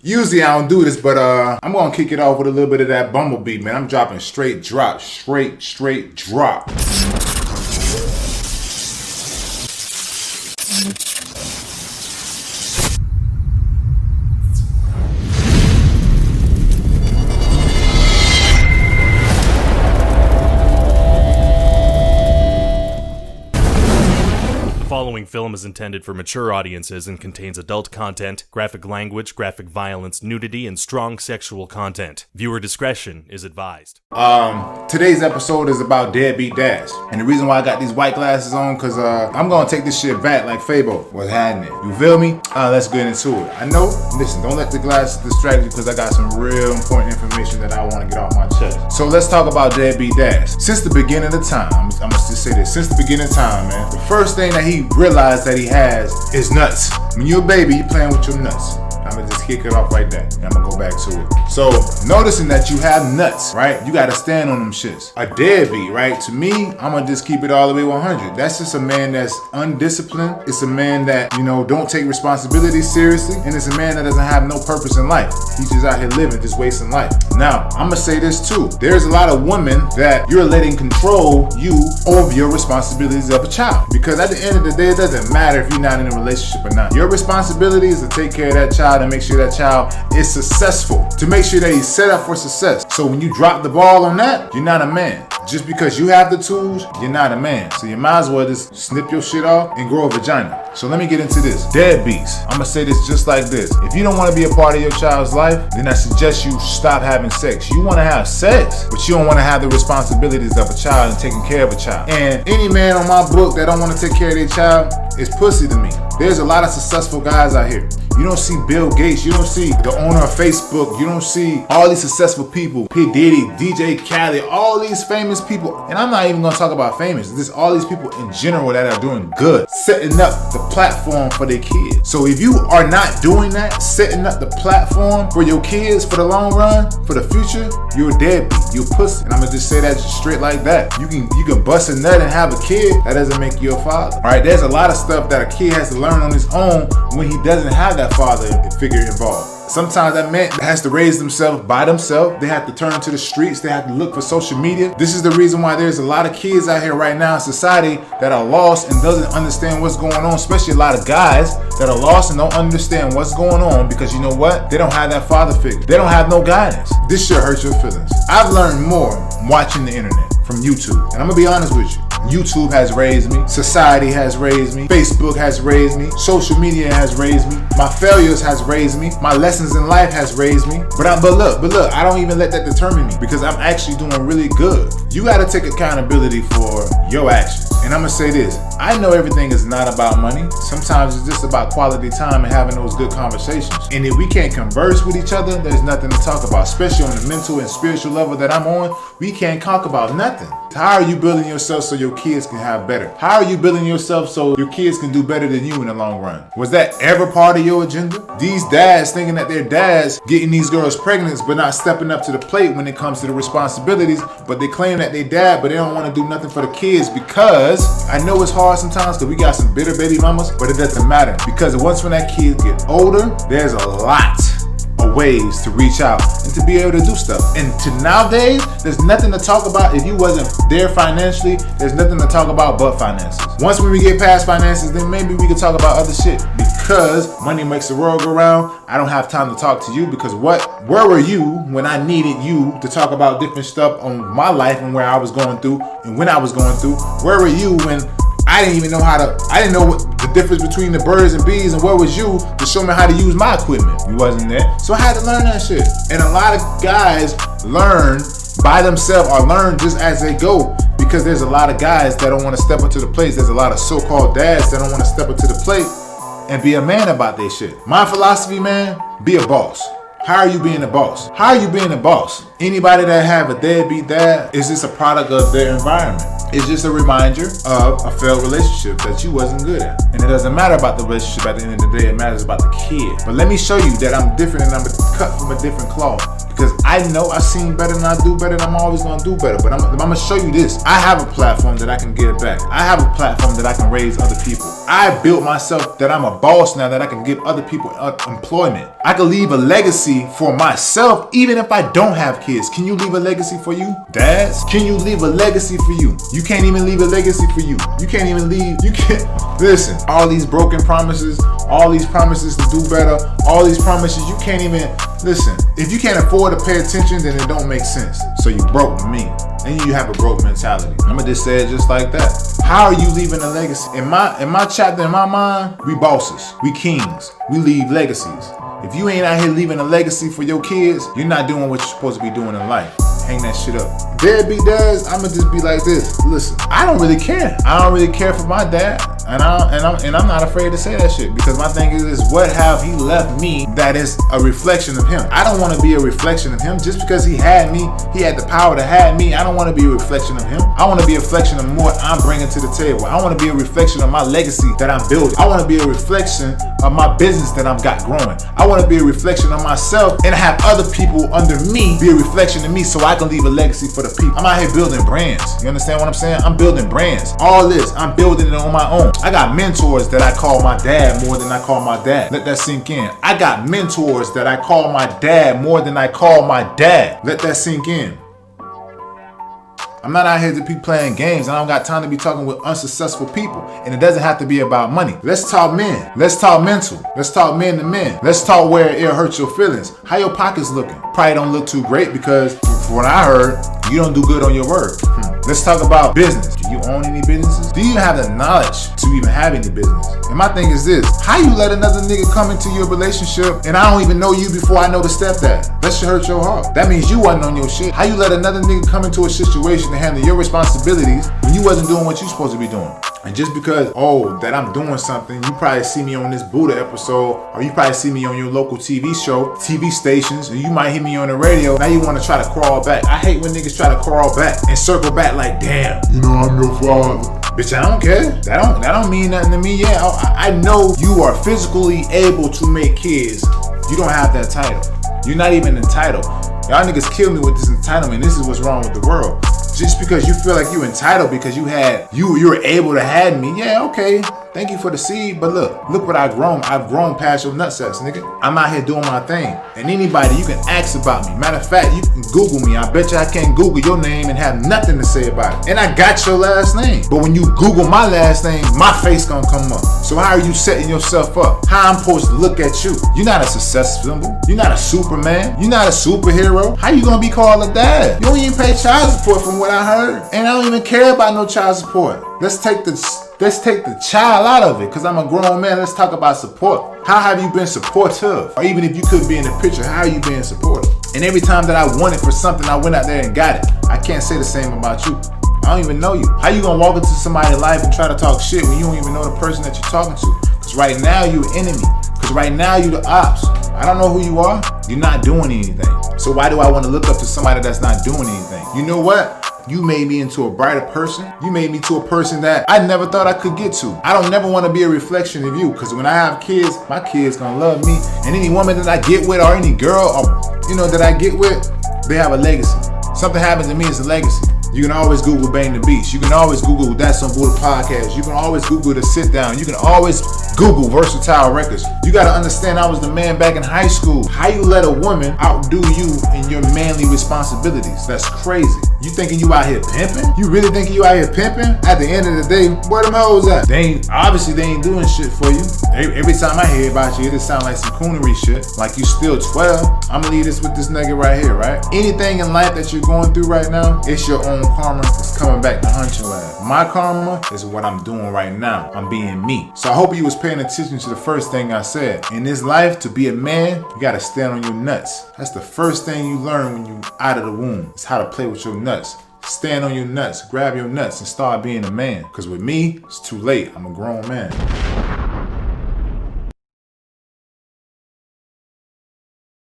Usually I don't do this, but I'm gonna kick it off with a little bit of that Bumblebee, man. I'm dropping straight drop. The following film is intended for mature audiences and contains adult content, graphic language, graphic violence, nudity, and strong sexual content. Viewer discretion is advised. Today's episode is about Deadbeat Dads. And the reason why I got these white glasses on, cause I'm gonna take this shit back like Fabo was happening. You feel me? Let's get into it. I know, listen, don't let the glasses distract you, cause I got some real important information that I wanna get off my chest. So let's talk about Deadbeat Dads. Since the beginning of time, I'm gonna just say this, since the beginning of time, man, the first thing that he realized that he has is nuts. When you're a baby, you playing with your nuts. I'm gonna just kick it off right there, and I'm gonna go back to it. So, noticing that you have nuts, right? You gotta stand on them shits. A deadbeat, right? To me, I'm gonna just keep it all the way 100. That's just a man that's undisciplined. It's a man that, don't take responsibility seriously. And it's a man that doesn't have no purpose in life. He's just out here living, just wasting life. Now, I'm gonna say this too. There's a lot of women that you're letting control you over your responsibilities of a child. Because at the end of the day, it doesn't matter if you're not in a relationship or not. Your responsibility is to take care of that child and make sure that child is successful, to make sure that he's set up for success. So when you drop the ball on that, you're not a man. Just because you have the tools, you're not a man. So you might as well just snip your shit off and grow a vagina. So let me get into this. Deadbeats. I'm gonna say this just like this. If you don't want to be a part of your child's life, then I suggest you stop having sex. You want to have sex, but you don't want to have the responsibilities of a child and taking care of a child. And any man on my book that don't want to take care of their child is pussy to me. There's a lot of successful guys out here. You don't see Bill Gates, you don't see the owner of Facebook, you don't see all these successful people, P. Diddy, DJ Khaled, all these famous people. And I'm not even gonna talk about famous, just all these people in general that are doing good, setting up the platform for their kids. So if you are not doing that, setting up the platform for your kids for the long run, for the future, you're a deadbeat, you're a pussy. And I'm gonna just say that straight like that. You can bust a nut and have a kid, that doesn't make you a father. All right, there's a lot of stuff that a kid has to learn on his own when he doesn't have that father figure involved. Sometimes that man has to raise themselves by themselves. They have to turn to the streets. They have to look for social media. This is the reason why there's a lot of kids out here right now in society that are lost and doesn't understand what's going on, especially a lot of guys that are lost and don't understand what's going on because you know what? They don't have that father figure. They don't have no guidance. This shit hurts your feelings. I've learned more watching the internet from YouTube. And I'm gonna be honest with you. YouTube has raised me, society has raised me, Facebook has raised me, social media has raised me, my failures has raised me, my lessons in life has raised me. But look, I don't even let that determine me because I'm actually doing really good. You gotta take accountability for your actions. And I'm gonna say this, I know everything is not about money. Sometimes it's just about quality time and having those good conversations. And if we can't converse with each other, there's nothing to talk about, especially on the mental and spiritual level that I'm on. We can't talk about nothing. How are you building yourself so your kids can have better? How are you building yourself so your kids can do better than you in the long run? Was that ever part of your agenda? These dads thinking that they're dads, getting these girls pregnant, but not stepping up to the plate when it comes to the responsibilities, but they claim that they dad, but they don't want to do nothing for the kids because I know it's hard sometimes because we got some bitter baby mamas, but it doesn't matter because once when that kid get older, there's a lot of ways to reach out and to be able to do stuff. And to nowadays, there's nothing to talk about if you wasn't there financially. There's nothing to talk about but finances. Once when we get past finances, then maybe we can talk about other shit because money makes the world go round. I don't have time to talk to you because where were you when I needed you to talk about different stuff on my life and where I was going through and when I was going through? Where were you when I didn't even know I didn't know what the difference between the birds and bees, and where was you to show me how to use my equipment? You wasn't there. So I had to learn that shit. And a lot of guys learn by themselves or learn just as they go because there's a lot of guys that don't want to step up to the plate. There's a lot of so-called dads that don't want to step up to the plate and be a man about their shit. My philosophy, man, be a boss. How are you being a boss? How are you being a boss? Anybody that have a deadbeat dad is just a product of their environment. It's just a reminder of a failed relationship that you wasn't good at. And it doesn't matter about the relationship at the end of the day, it matters about the kid. But let me show you that I'm different and I'm cut from a different cloth. because I know I've seen better than I do better, and I'm always gonna do better. But I'm gonna show you this. I have a platform that I can give back. I have a platform that I can raise other people. I built myself that I'm a boss now, that I can give other people employment. I can leave a legacy for myself even if I don't have kids. Can you leave a legacy for you? Dads, can you leave a legacy for you? You can't even leave a legacy for you. You can't even leave, you can't. Listen, all these broken promises, all these promises to do better, all these promises, you can't even, listen, if you can't afford to pay attention, then it don't make sense. So you broke to me. And you have a broke mentality. I'm gonna just say it just like that. How are you leaving a legacy? In my chapter, in my mind, we bosses, we kings, we leave legacies. If you ain't out here leaving a legacy for your kids, you're not doing what you're supposed to be doing in life. Hang that shit up. Deadbeat dads, I'ma just be like this. Listen, I don't really care. I don't really care for my dad. And I'm not afraid to say that shit, because my thing is what have he left me that is a reflection of him? I don't want to be a reflection of him. Just because he had me, he had the power to have me. I don't want to be a reflection of him. I want to be a reflection of what I'm bringing to the table. I want to be a reflection of my legacy that I'm building. I want to be a reflection of my business that I've got growing. I want to be a reflection of myself and have other people under me be a reflection of me, so I can leave a legacy for the people. I'm out here building brands. You understand what I'm saying? I'm building brands. All this, I'm building it on my own. I got mentors that I call my dad more than I call my dad. Let that sink in. I got mentors that I call my dad more than I call my dad. Let that sink in. I'm not out here to be playing games. I don't got time to be talking with unsuccessful people. And it doesn't have to be about money. Let's talk men. Let's talk mental. Let's talk men to men. Let's talk where it hurts your feelings. How your pockets looking? Probably don't look too great, because from what I heard, you don't do good on your word. Let's talk about business. Do you own any businesses? Do you have the knowledge to even have any business? And my thing is this: how you let another nigga come into your relationship and I don't even know you before I know the stepdad? That should hurt your heart. That means you wasn't on your shit. How you let another nigga come into a situation to handle your responsibilities when you wasn't doing what you supposed to be doing? And just because, that I'm doing something, you probably see me on this Buddah episode, or you probably see me on your local TV show, TV stations, or you might hear me on the radio. Now you want to try to crawl back. I hate when niggas try to crawl back and circle back like, damn, I'm your father. Bitch, I don't care. That don't mean nothing to me. Yeah, I know you are physically able to make kids. You don't have that title. You're not even entitled. Y'all niggas kill me with this entitlement. This is what's wrong with the world. Just because you feel like you entitled because you were able to have me. Yeah, okay. Thank you for the seed, but look what I've grown. I've grown past your nutsacks, nigga. I'm out here doing my thing. And anybody, you can ask about me. Matter of fact, you can Google me. I bet you I can't Google your name and have nothing to say about it. And I got your last name. But when you Google my last name, my face gonna come up. So how are you setting yourself up? How I'm supposed to look at you? You're not a success symbol. You're not a Superman. You're not a superhero. How you gonna be called a dad? You don't even pay child support from what I heard. And I don't even care about no child support. Let's take the child out of it, because I'm a grown man. Let's talk about support. How have you been supportive? Or even if you could be in the picture, how are you being supportive? And every time that I wanted for something, I went out there and got it. I can't say the same about you. I don't even know you. How you gonna walk into somebody's life and try to talk shit when you don't even know the person that you're talking to? Because right now you an enemy. Because right now you the ops. I don't know who you are. You're not doing anything. So why do I want to look up to somebody that's not doing anything? You know what? You made me into a brighter person. You made me to a person that I never thought I could get to. I don't never want to be a reflection of you, because when I have kids, my kids gonna love me. And any woman that I get with, or any girl, or that I get with, they have a legacy. Something happens to me, it's a legacy. You can always Google Bang the Beast. You can always Google That's on Buddah Podcast. You can always Google The Sit Down. You can always Google Versatile Records. You gotta understand, I was the man back in high school. How you let a woman outdo you in your manly responsibilities? That's crazy. You thinking you out here pimping? You really thinking you out here pimping? At the end of the day, where them hoes at? They ain't doing shit for you. Every time I hear about you, it just sound like some coonery shit. Like you still 12. I'ma leave this with this nigga right here, right? Anything in life that you're going through right now, it's your own karma. It's coming back to hunt your ass. My karma is what I'm doing right now. I'm being me. So I hope you was paying attention to the first thing I said. In this life, to be a man, you gotta stand on your nuts. That's the first thing you learn when you out of the womb. It's how to play with your nuts. Stand on your nuts, grab your nuts, and start being a man. Because with me, it's too late. I'm a grown man.